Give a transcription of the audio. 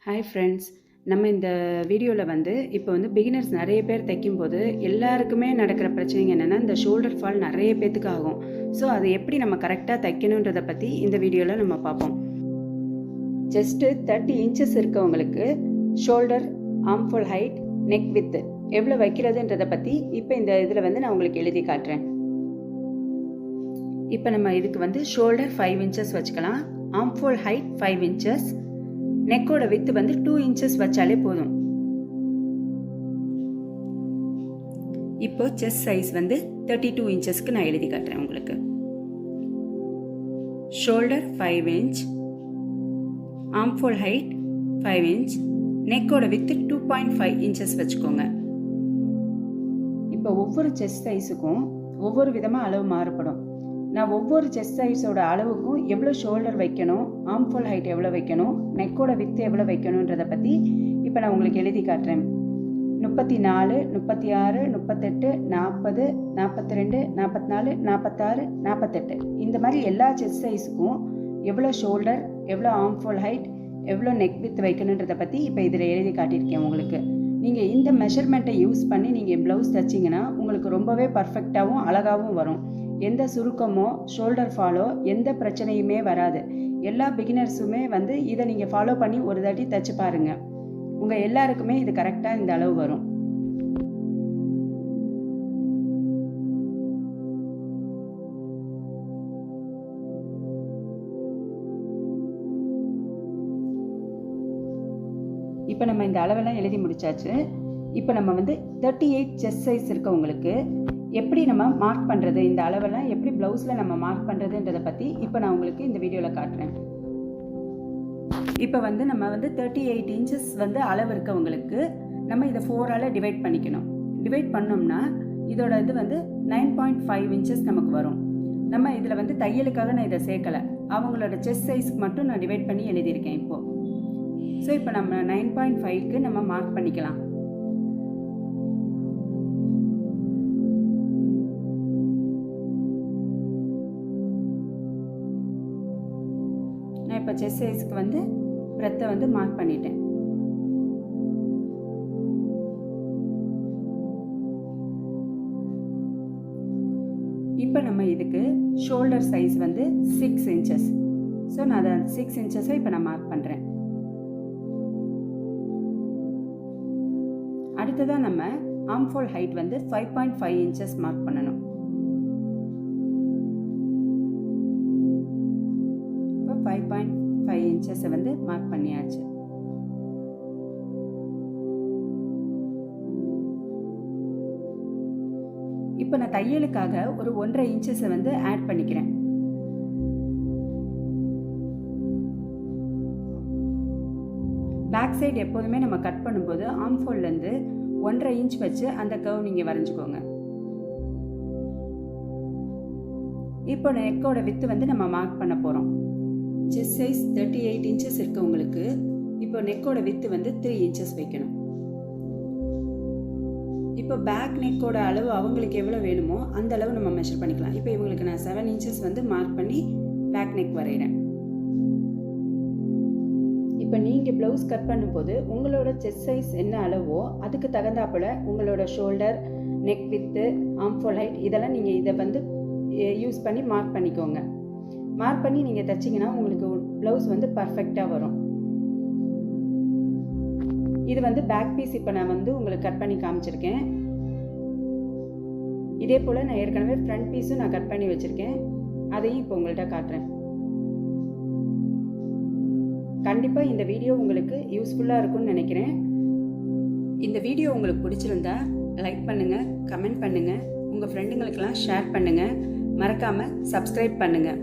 Hi friends, நம்ம இந்த வீடியோவில் இப்போ பிகினர்ஸ் நிறைய பேர் தைக்கும்போது எல்லாருக்குமே நடக்கிற பிரச்சனைங்க என்னென்னா இந்த ஷோல்டர் ஃபால் நிறைய பேத்துக்கு ஆகும். ஸோ அதை எப்படி நம்ம கரெக்டாக தைக்கணுன்றதை பற்றி இந்த வீடியோவில் நம்ம பார்ப்போம். ஜஸ்ட்டு 30 இன்ச்சஸ் இருக்கவங்களுக்கு ஷோல்டர், ஆர்ம்ஃபோல் ஹைட், நெக் வித்து எவ்வளோ வைக்கிறதுன்றதை பற்றி இப்போ இந்த இதில் நான் உங்களுக்கு எழுதி காட்டுறேன். இப்போ நம்ம இதுக்கு ஷோல்டர் 5 இன்ச்சஸ் வச்சுக்கலாம், ஆர்ம்ஃபோல் ஹைட் 5 இன்ச்சஸ், நெக்கோட வித்து 2 இன்ச்சஸ் வச்சாலே போதும். இப்போ செஸ்ட் சைஸ் 32 இன்ச்சஸ்க்கு நான் எழுதி காட்டுறேன் உங்களுக்கு. ஷோல்டர் 5 இன்ச், ஆர்ம்ஃபோல் ஹைட் 5 இன்ச், நெக்கோட வித்து 2.5 இன்ச்சஸ் வச்சுக்கோங்க. இப்போ ஒவ்வொரு செஸ்ட் சைஸுக்கும் ஒவ்வொரு விதமாக அளவு மாறுபடும். நான் ஒவ்வொரு செஸ்ட் சைஸோட அளவுக்கும் எவ்வளோ ஷோல்டர் வைக்கணும், ஆர்ம்ஃபோல் ஹைட் எவ்வளோ வைக்கணும், நெக்கோட வித்து எவ்வளோ வைக்கணுன்றதை பற்றி இப்போ நான் உங்களுக்கு எழுதி காட்டுறேன். 34, 36, 38, 40, 42, 44, 46, 48 இந்த மாதிரி எல்லா செஸ்ட் சைஸுக்கும் எவ்வளோ ஷோல்டர், எவ்வளோ ஆர்ம்ஃபோல் ஹைட், எவ்வளோ நெக் வித்து வைக்கணுன்றதை பற்றி இப்போ இதில் எழுதி காட்டியிருக்கேன் உங்களுக்கு. நீங்கள் இந்த மெஷர்மெண்ட்டை யூஸ் பண்ணி நீங்கள் ப்ளவுஸ் தைச்சிங்கன்னா உங்களுக்கு ரொம்பவே பர்ஃபெக்டாகவும் அழகாகவும் வரும். எந்த சுருக்கமோ ஷோல்டர் ஃபாலோ எந்த பிரச்சனையுமே வராது. எல்லா பிகினர்ஸுமே இதை நீங்கள் ஃபாலோ பண்ணி ஒரு தாட்டி தைச்சு பாருங்கள். உங்கள் எல்லாருக்குமே இது கரெக்டாக இந்த அளவு வரும். இப்போ நம்ம இந்த அளவெல்லாம் எழுதி முடிச்சாச்சு. இப்போ நம்ம 38 செஸ்ட் சைஸ் இருக்கவங்களுக்கு எப்படி நம்ம மார்க் பண்ணுறது, இந்த அளவெல்லாம் எப்படி ப்ளவுஸில் நம்ம மார்க் பண்ணுறதுன்றதை பற்றி இப்போ நான் உங்களுக்கு இந்த வீடியோவில் காட்டுறேன். இப்போ நம்ம 38 இன்ச்சஸ் அளவு இருக்கவங்களுக்கு நம்ம இதை 4ஆல் டிவைட் பண்ணிக்கணும். டிவைட் பண்ணோம்னா இதோட இது 9.5 இன்ச்சஸ் நமக்கு வரும். நம்ம இதில் தையலுக்காக நான் இதை சேர்க்கலை, அவங்களோட செஸ்ட் சைஸ்க்கு மட்டும் நான் டிவைட் பண்ணி எழுதியிருக்கேன் இப்போது. ஸோ இப்போ நம்ம 9.5க்கு நம்ம மார்க் பண்ணிக்கலாம். நான் இப்போ செஸ்ட் சைஸ்க்கு பிரெத்தை மார்க் பண்ணிட்டேன். இப்போ நம்ம இதுக்கு ஷோல்டர் சைஸ் 6 இன்ச்சஸ். ஸோ நான் அதை 6 இன்ச்சஸை இப்போ நான் மார்க் பண்ணுறேன். அடுத்ததாக நம்ம ஆர்ம்ஃபோல் ஹைட் 5.5 இன்ச்சஸ் மார்க் பண்ணணும். இப்போ 5.5 இன்ச்சஸை மார்க் பண்ணியாச்சு. இப்போ நான் தையலுக்காக ஒரு 1.5 இன்ச்சஸை ஆட் பண்ணிக்கிறேன். பேக் சைடு எப்போதுமே நம்ம கட் பண்ணும்போது ஆர்ம்ஃபோல்லேருந்து 1.5 இன்ச் வச்சு அந்த கர்வ் நீங்கள் வரைஞ்சிக்கோங்க. இப்போ நெக்கோட வித்து நம்ம மார்க் பண்ண போகிறோம். செஸ்ட் சைஸ் 38 இன்ச்சஸ் இருக்கவங்களுக்கு இப்போ நெக்கோட வித்து 3 இன்ச்சஸ் வைக்கணும். இப்போ பேக் நெக்கோட அளவு அவங்களுக்கு எவ்வளோ வேணுமோ அந்த அளவு நம்ம மெஷர் பண்ணிக்கலாம். இப்போ இவங்களுக்கு நான் 7 இன்ச்சஸ் மார்க் பண்ணி பேக் நெக் வரைகிறேன். இப்போ நீங்கள் ப்ளவுஸ் கட் பண்ணும்போது உங்களோட செஸ்ட் சைஸ் என்ன அளவோ அதுக்கு தகுந்தாப்புல உங்களோட ஷோல்டர், நெக் வித்து, ஆர்ம்ஃபோல் ஹைட் இதெல்லாம் நீங்கள் இதை யூஸ் பண்ணி மார்க் பண்ணிக்கோங்க. மார்க் பண்ணி நீங்கள் தைச்சிங்கன்னா உங்களுக்கு ப்ளவுஸ் பர்ஃபெக்டாக வரும். இது பேக் பீஸ் இப்போ நான் உங்களுக்கு கட் பண்ணி காமிச்சிருக்கேன். இதே போல் நான் ஏற்கனவே ஃப்ரண்ட் பீஸும் நான் கட் பண்ணி வச்சுருக்கேன், அதையும் இப்போ உங்கள்கிட்ட காட்டுறேன். கண்டிப்பாக இந்த வீடியோ உங்களுக்கு யூஸ்ஃபுல்லாக இருக்கும்னு நினைக்கிறேன். இந்த வீடியோ உங்களுக்கு பிடிச்சிருந்தா லைக் பண்ணுங்கள், கமெண்ட் பண்ணுங்கள், உங்கள் ஃப்ரெண்டுங்களுக்கெல்லாம் ஷேர் பண்ணுங்கள், மறக்காமல் சப்ஸ்கிரைப் பண்ணுங்கள்.